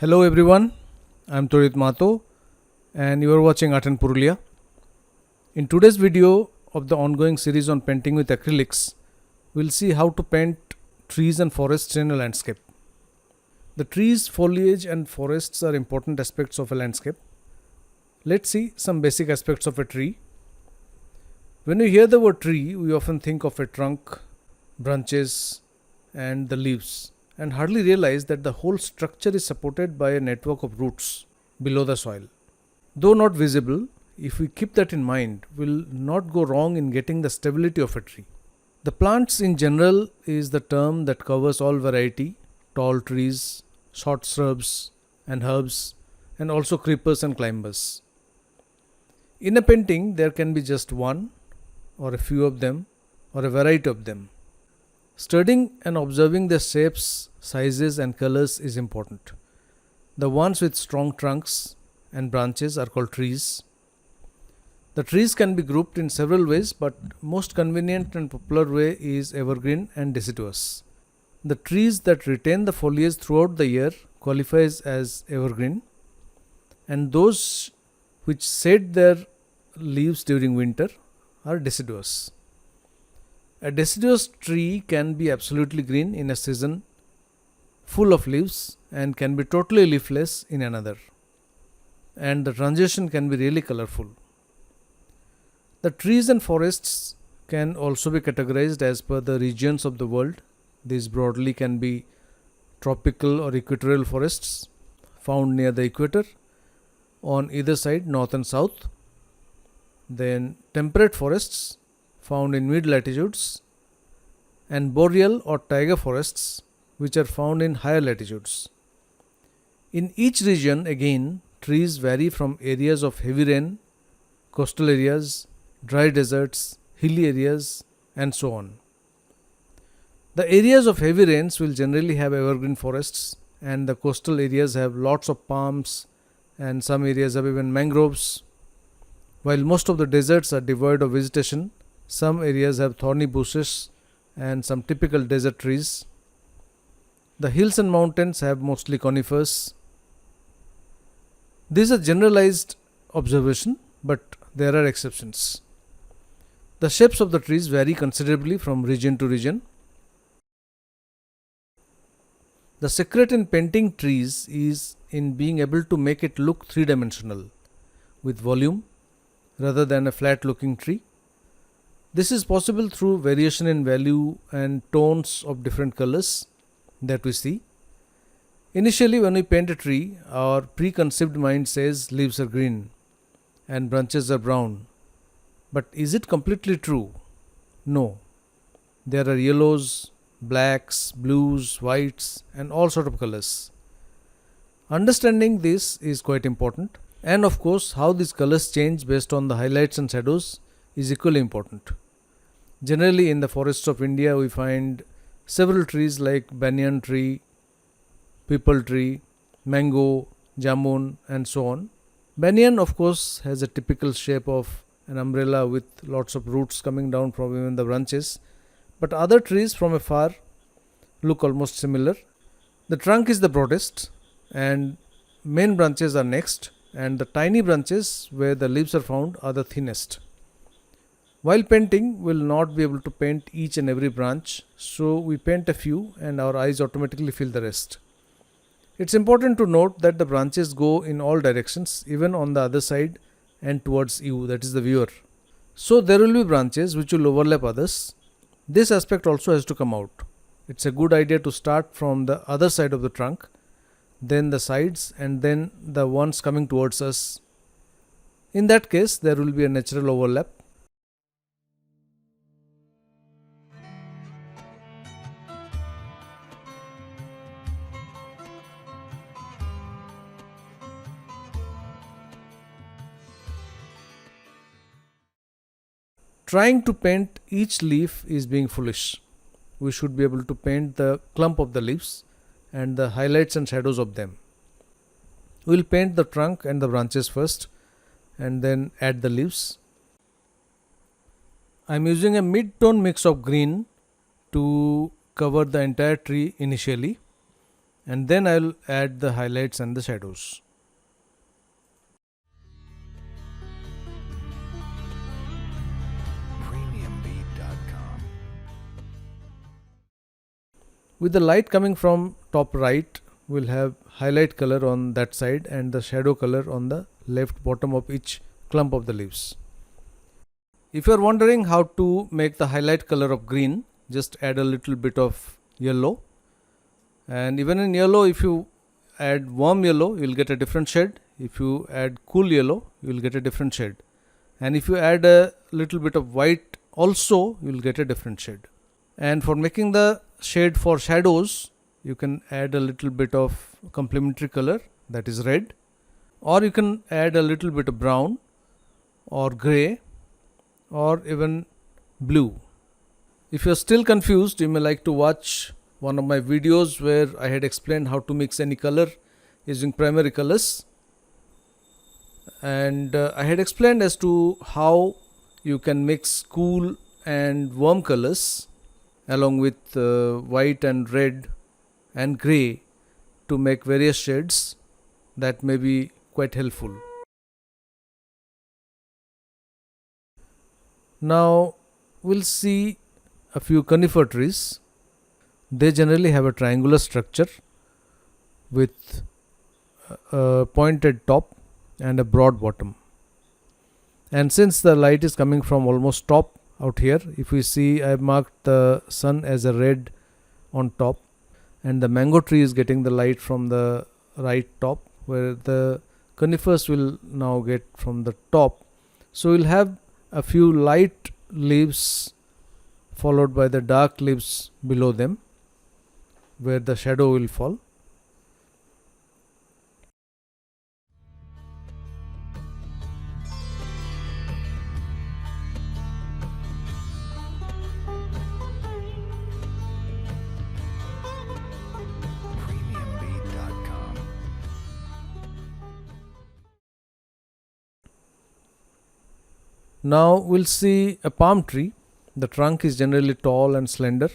Hello everyone, I'm Torit Mato and you are watching Art and Purulia. In today's video of the ongoing series on painting with acrylics, we'll see how to paint trees and forests in a landscape. The trees, foliage and forests are important aspects of a landscape. Let's see some basic aspects of a tree. When we hear the word tree, we often think of a trunk, branches and the leaves, and hardly realize that the whole structure is supported by a network of roots below the soil. Though not visible, if we keep that in mind, we'll not go wrong in getting the stability of a tree. The plants in general is the term that covers all variety, tall trees, short shrubs and herbs, and also creepers and climbers. In a painting, there can be just one, or a few of them, or a variety of them. Studying and observing their shapes, sizes and colors is important. The ones with strong trunks and branches are called trees. The trees can be grouped in several ways, but most convenient and popular way is evergreen and deciduous. The trees that retain the foliage throughout the year qualifies as evergreen, and those which shed their leaves during winter are deciduous. A deciduous tree can be absolutely green in a season full of leaves and can be totally leafless in another. And the transition can be really colorful. The trees and forests can also be categorized as per the regions of the world. These broadly can be tropical or equatorial forests found near the equator on either side, north and south. Then temperate forests found in mid latitudes, and boreal or taiga forests which are found in higher latitudes. In each region, again, trees vary from areas of heavy rain, coastal areas, dry deserts, hilly areas, and so on. The areas of heavy rains will generally have evergreen forests, and the coastal areas have lots of palms, and some areas have even mangroves. While most of the deserts are devoid of vegetation, some areas have thorny bushes and some typical desert trees. The hills and mountains have mostly conifers. These are generalized observation, but there are exceptions. The shapes of the trees vary considerably from region to region. The secret in painting trees is in being able to make it look three-dimensional with volume rather than a flat looking tree. This is possible through variation in value and tones of different colors that we see. Initially, when we paint a tree, our preconceived mind says leaves are green and branches are brown. But is it completely true? No. There are yellows, blacks, blues, whites, and all sorts of colors. Understanding this is quite important, and of course, how these colors change based on the highlights and shadows is equally important. Generally, in the forests of India, we find several trees like banyan tree, peepal tree, mango, jamun, and so on. Banyan, of course, has a typical shape of an umbrella with lots of roots coming down from even the branches, but other trees from afar look almost similar. The trunk is the broadest, and main branches are next, and the tiny branches where the leaves are found are the thinnest. While painting, we will not be able to paint each and every branch, so we paint a few and our eyes automatically fill the rest. It's important to note that the branches go in all directions, even on the other side and towards you, that is the viewer. So there will be branches which will overlap others. This aspect also has to come out. It's a good idea to start from the other side of the trunk, then the sides, and then the ones coming towards us. In that case, there will be a natural overlap. Trying to paint each leaf is being foolish. We should be able to paint the clump of the leaves and the highlights and shadows of them. We will paint the trunk and the branches first and then add the leaves. I am using a mid-tone mix of green to cover the entire tree initially, and then I'll add the highlights and the shadows. Premiumbeat.com. With the light coming from top right, we'll have highlight color on that side and the shadow color on the left bottom of each clump of the leaves. If you are wondering how to make the highlight color of green, just add a little bit of yellow, and even in yellow, if you add warm yellow, you'll get a different shade. If you add cool yellow, you'll get a different shade, and if you add a little bit of white also, you'll get a different shade. And for making the shade for shadows, you can add a little bit of complementary color, that is red, or you can add a little bit of brown or gray or even blue. If you're still confused, you may like to watch one of my videos where I had explained how to mix any color using primary colors, and I had explained as to how you can mix cool and warm colors along with white and red and grey to make various shades that may be quite helpful. Now we'll see a few conifer trees. They generally have a triangular structure with a pointed top and a broad bottom. And since the light is coming from almost top out here, if we see, I have marked the sun as a red on top, and the mango tree is getting the light from the right top, where the conifers will now get from the top. So we'll have a few light leaves followed by the dark leaves below them, where the shadow will fall. Premiumbeat.com. Now we'll see a palm tree. The trunk is generally tall and slender.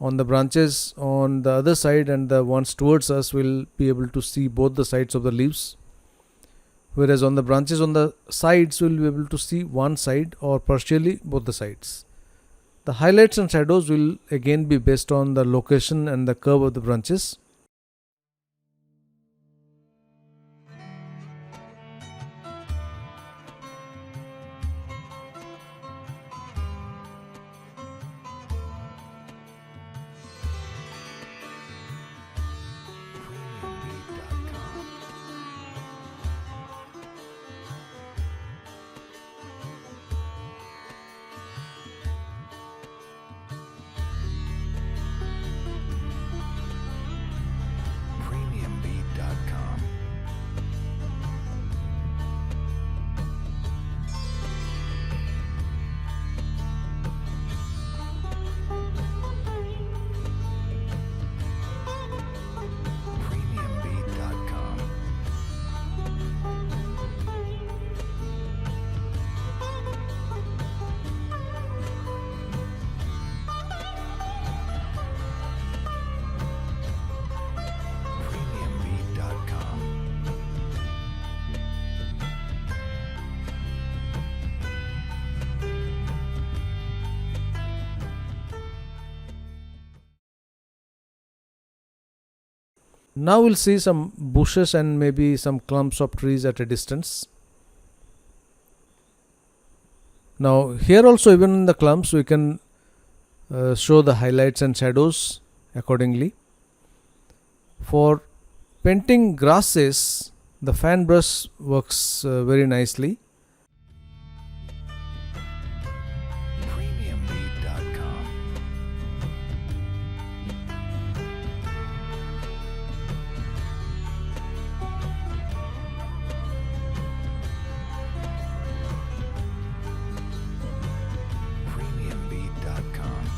On the branches on the other side and the ones towards us, will be able to see both the sides of the leaves, whereas on the branches on the sides we'll be able to see one side or partially both the sides. The highlights and shadows will again be based on the location and the curve of the branches. Premiumbeat.com. Premiumbeat.com. Premiumbeat.com. Premiumbeat.com. Now we'll see some bushes and maybe some clumps of trees at a distance. Now here also, even in the clumps, we can show the highlights and shadows accordingly. For painting grasses, the fan brush works very nicely. Premiumbeat.com. Premiumbeat.com.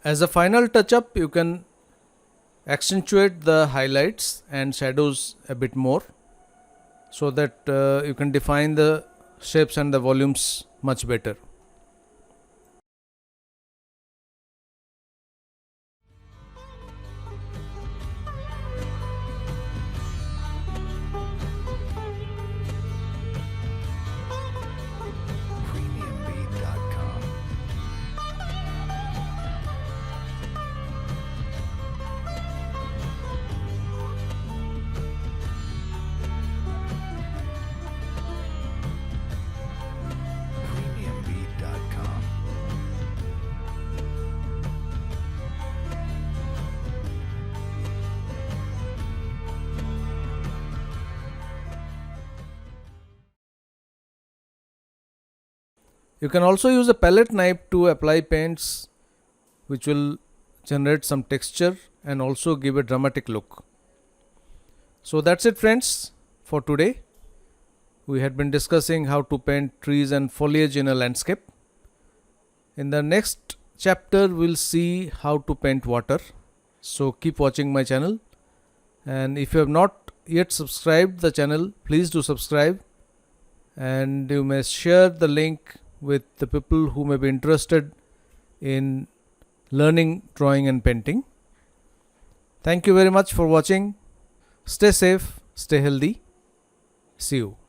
As a final touch up, you can accentuate the highlights and shadows a bit more, so that you can define the shapes and the volumes much better. Premiumbeat.com. Premiumbeat.com. You can also use a palette knife to apply paints, which will generate some texture and also give a dramatic look. So that's it, friends, for today. We had been discussing how to paint trees and foliage in a landscape. In the next chapter, we'll see how to paint water. So keep watching my channel. And if you have not yet subscribed the channel, please do subscribe. And you may share the link with the people who may be interested in learning drawing and painting. Thank you very much for watching. Stay safe, stay healthy. See you.